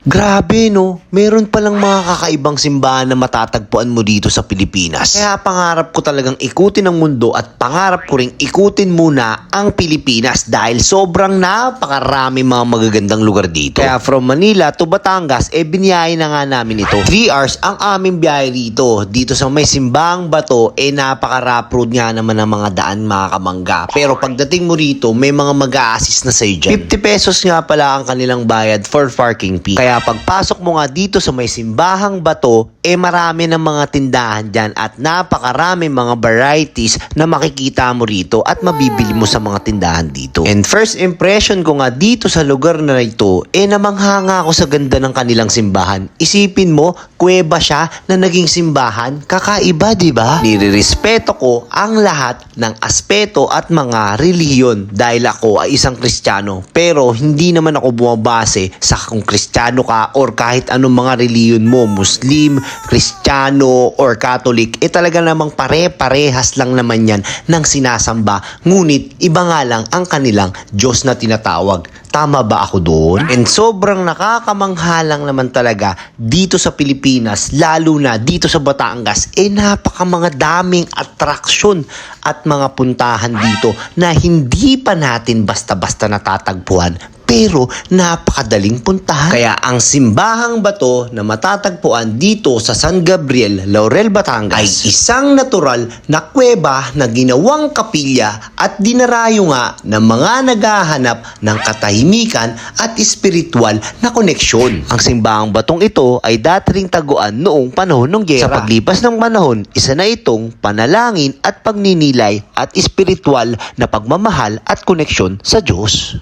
Grabe no, meron palang mga kakaibang simbahan na matatagpuan mo dito sa Pilipinas. Kaya pangarap ko talagang ikutin ang mundo at pangarap ko ring ikutin muna ang Pilipinas dahil sobrang napakarami mga magagandang lugar dito. Kaya from Manila to Batangas, biniyahe na nga namin ito. 3 hours ang aming biyahe dito. Dito sa may simbahang bato, napaka-rough road nga naman ang mga daan mga kamangga. Pero pagdating mo rito, may mga mag-a-assist na sa'yo dyan. 50 pesos nga pala ang kanilang bayad for parking fee. Kaya pagpasok mo nga dito sa may simbahang bato, marami ng mga tindahan dyan at napakarami mga varieties na makikita mo rito at mabibili mo sa mga tindahan dito. And first impression ko nga dito sa lugar na ito, namanghanga ako sa ganda ng kanilang simbahan. Isipin mo, kuweba siya na naging simbahan. Kakaiba, di ba? Nirirespeto ko ang lahat ng aspeto at mga relihiyon dahil ako ay isang Kristiyano. Pero hindi naman ako bumabase sa kung Kristiyano ka or kahit anong mga reliyon mo, Muslim, Kristiyano or Catholic, talaga namang pare-parehas lang naman yan ng sinasamba. Ngunit iba nga lang ang kanilang Diyos na tinatawag. Tama ba ako doon? And sobrang nakakamangha lang naman talaga dito sa Pilipinas, lalo na dito sa Batangas, napaka mga daming atraksyon at mga puntahan dito na hindi pa natin basta-basta natatagpuan. Pero napakadaling puntahan. Kaya ang simbahang bato na matatagpuan dito sa San Gabriel, Laurel, Batangas ay isang natural na kuweba na ginawang kapilya at dinarayo nga ng mga naghahanap ng katahimikan at espiritual na koneksyon. Ang simbahang batong ito ay dati ring taguan noong panahon ng giyera. Sa paglipas ng panahon, isa na itong panalangin at pagninilay at espiritual na pagmamahal at koneksyon sa Diyos.